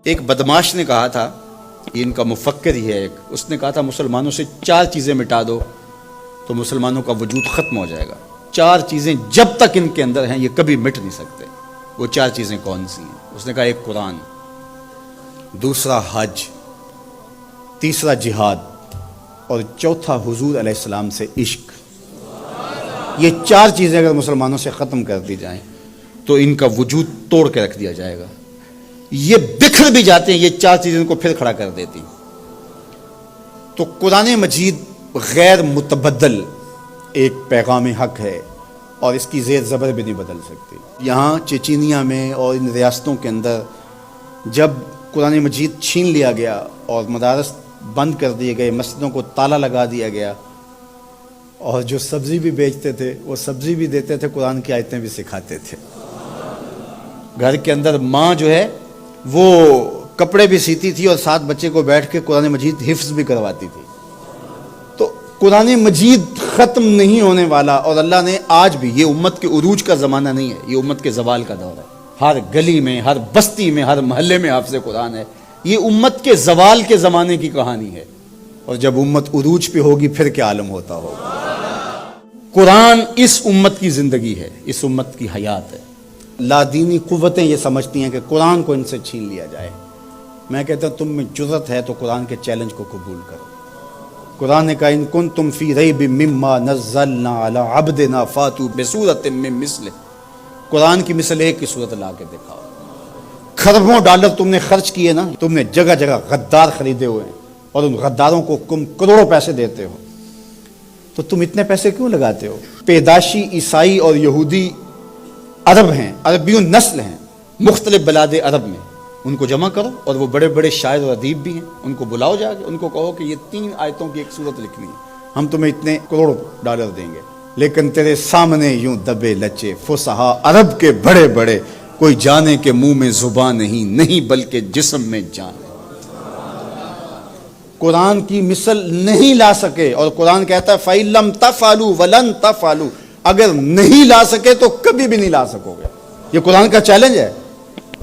ایک بدماش نے کہا تھا، یہ ان کا مفکر ہی ہے ایک، اس نے کہا تھا مسلمانوں سے 4 چیزیں مٹا دو تو مسلمانوں کا وجود ختم ہو جائے گا۔ 4 چیزیں جب تک ان کے اندر ہیں یہ کبھی مٹ نہیں سکتے۔ وہ 4 چیزیں کون سی ہیں؟ اس نے کہا ایک قرآن، دوسرا حج، تیسرا جہاد، اور چوتھا حضور علیہ السلام سے عشق۔ یہ 4 چیزیں اگر مسلمانوں سے ختم کر دی جائیں تو ان کا وجود توڑ کے رکھ دیا جائے گا۔ یہ بکھر بھی جاتے ہیں، یہ 4 چیزیں ان کو پھر کھڑا کر دیتی۔ تو قرآن مجید غیر متبدل ایک پیغام حق ہے اور اس کی زیر زبر بھی نہیں بدل سکتی۔ یہاں چچینیا میں اور ان ریاستوں کے اندر جب قرآن مجید چھین لیا گیا اور مدارس بند کر دیے گئے، مسجدوں کو تالا لگا دیا گیا، اور جو سبزی بھی بیچتے تھے وہ سبزی بھی دیتے تھے، قرآن کی آیتیں بھی سکھاتے تھے۔ گھر کے اندر ماں جو ہے وہ کپڑے بھی سیتی تھی اور ساتھ بچے کو بیٹھ کے قرآن مجید حفظ بھی کرواتی تھی۔ تو قرآن مجید ختم نہیں ہونے والا، اور اللہ نے آج بھی، یہ امت کے عروج کا زمانہ نہیں ہے، یہ امت کے زوال کا دور ہے۔ ہر گلی میں، ہر بستی میں، ہر محلے میں حافظ قرآن ہے۔ یہ امت کے زوال کے زمانے کی کہانی ہے، اور جب امت عروج پہ ہوگی پھر کیا عالم ہوتا ہوگا۔ قرآن اس امت کی زندگی ہے، اس امت کی حیات ہے۔ لادینی قوتیں یہ سمجھتی ہیں کہ قرآن کو ان سے چھین لیا جائے۔ میں کہتا ہوں تم میں جرأت ہے تو قرآن کے چیلنج کو قبول کرو۔ قرآن نے کہا ان کنتم فی ریب مما نزلنا علی عبدنا فاتوا بسورۃ من مثلہ۔ قرآن کی مثل ایک کی صورت لا کے دکھاؤ۔ کھربوں ڈالر تم نے خرچ کیے نا، تم نے جگہ جگہ غدار خریدے ہوئے ہیں اور ان غداروں کو تم کروڑوں پیسے دیتے ہو، تو تم اتنے پیسے کیوں لگاتے ہو؟ پیدائشی عیسائی اور یہودی عرب ہیں، عربیوں نسل ہیں مختلف بلاد عرب میں، ان کو جمع کرو، اور وہ بڑے بڑے شاعر اور ادیب بھی ہیں، ان کو بلاؤ جا کے، ان کو کہو کہ یہ 3 آیتوں کی ایک صورت لکھنی ہے، ہم تمہیں اتنے کروڑ ڈالر دیں گے۔ لیکن تیرے سامنے یوں دبے لچے فصحا عرب کے بڑے بڑے، کوئی جانے کے منہ میں زبان نہیں بلکہ جسم میں جان ہے۔ قرآن کی مثل نہیں لا سکے، اور قرآن کہتا ہے فَإِن لَمْ تَفْعَلُوا وَلَن تَفْعَلُوا، اگر نہیں لا سکے تو کبھی بھی نہیں لا سکو گے۔ یہ قرآن کا چیلنج ہے،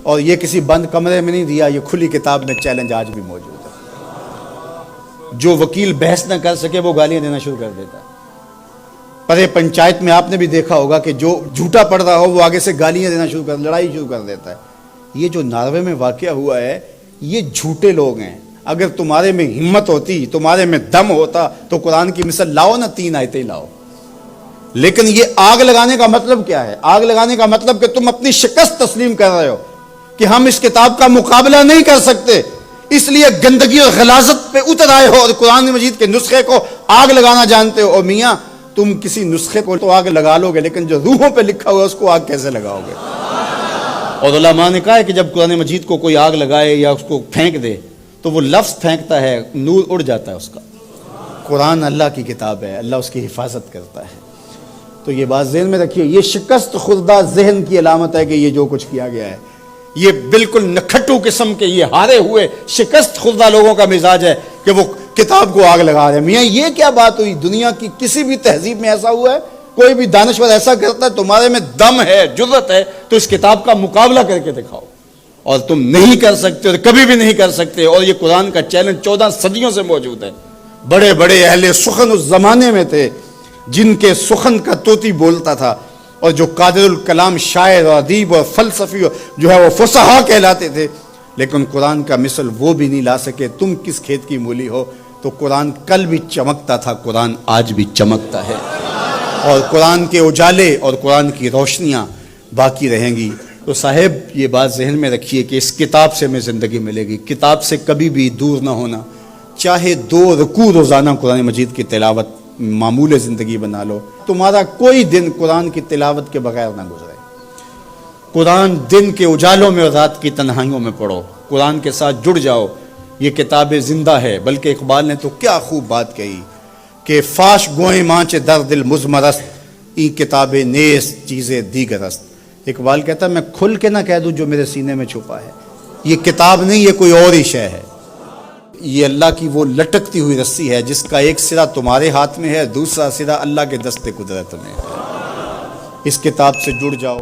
اور یہ کسی بند کمرے میں نہیں دیا، یہ کھلی کتاب میں چیلنج آج بھی موجود ہے۔ جو وکیل بحث نہ کر سکے وہ گالیاں دینا شروع کر دیتا ہے۔ پرے پنچایت میں آپ نے بھی دیکھا ہوگا کہ جو جھوٹا پڑ رہا ہو وہ آگے سے گالیاں دینا شروع کر، لڑائی شروع کر دیتا ہے۔ یہ جو ناروے میں واقعہ ہوا ہے، یہ جھوٹے لوگ ہیں۔ اگر تمہارے میں ہمت ہوتی، تمہارے میں دم ہوتا تو قرآن کی مثل لاؤ نا، 3 آیتیں لاؤ۔ لیکن یہ آگ لگانے کا مطلب کیا ہے؟ آگ لگانے کا مطلب کہ تم اپنی شکست تسلیم کر رہے ہو کہ ہم اس کتاب کا مقابلہ نہیں کر سکتے، اس لیے گندگی اور غلاظت پہ اتر آئے ہو اور قرآن مجید کے نسخے کو آگ لگانا جانتے ہو۔ اور میاں تم کسی نسخے کو تو آگ لگا لو گے، لیکن جو روحوں پہ لکھا ہوا ہے اس کو آگ کیسے لگاؤ گے؟ اور علماء نے کہا ہے کہ جب قرآن مجید کو کوئی آگ لگائے یا اس کو پھینک دے تو وہ لفظ پھینکتا ہے، نور اڑ جاتا ہے اس کا۔ قرآن اللہ کی کتاب ہے، اللہ اس کی حفاظت کرتا ہے۔ تو یہ بات ذہن میں رکھیے، یہ شکست خوردہ ذہن کی علامت ہے کہ یہ جو کچھ کیا گیا ہے، یہ بالکل نکھٹو قسم کے، یہ ہارے ہوئے شکست خوردہ لوگوں کا مزاج ہے کہ وہ کتاب کو آگ لگا رہے ہیں۔ میاں یہ کیا بات ہوئی؟ دنیا کی کسی بھی تہذیب میں ایسا ہوا ہے؟ کوئی بھی دانشور ایسا کرتا ہے؟ تمہارے میں دم ہے، جرأت ہے تو اس کتاب کا مقابلہ کر کے دکھاؤ، اور تم نہیں کر سکتے اور کبھی بھی نہیں کر سکتے۔ اور یہ قرآن کا چیلنج 14 صدیوں سے موجود ہے۔ بڑے بڑے اہل سخن اس زمانے میں تھے جن کے سخن کا طوطی بولتا تھا، اور جو قادر الکلام شاعر اور ادیب اور فلسفی جو ہے وہ فصحا کہلاتے تھے، لیکن قرآن کا مثل وہ بھی نہیں لا سکے۔ تم کس کھیت کی مولی ہو؟ تو قرآن کل بھی چمکتا تھا، قرآن آج بھی چمکتا ہے، اور قرآن کے اجالے اور قرآن کی روشنیاں باقی رہیں گی۔ تو صاحب یہ بات ذہن میں رکھیے کہ اس کتاب سے ہمیں زندگی ملے گی، کتاب سے کبھی بھی دور نہ ہونا۔ چاہے 2 رکوع روزانہ قرآن مجید کی تلاوت معمول زندگی بنا لو، تمہارا کوئی دن قرآن کی تلاوت کے بغیر نہ گزرے۔ قرآن دن کے اجالوں میں اور رات کی تنہائیوں میں پڑھو، قرآن کے ساتھ جڑ جاؤ۔ یہ کتاب زندہ ہے، بلکہ اقبال نے تو کیا خوب بات کہی کہ فاش گوئیں مانچ در دل مزمرست، ای کتاب نیس چیزیں دیگرست۔ اقبال کہتا ہے میں کھل کے نہ کہہ دوں جو میرے سینے میں چھپا ہے، یہ کتاب نہیں، یہ کوئی اور ہی شے ہے۔ یہ اللہ کی وہ لٹکتی ہوئی رسی ہے جس کا ایک سرا تمہارے ہاتھ میں ہے، دوسرا سرا اللہ کے دست قدرت میں ہے۔ اس کتاب سے جڑ جاؤ۔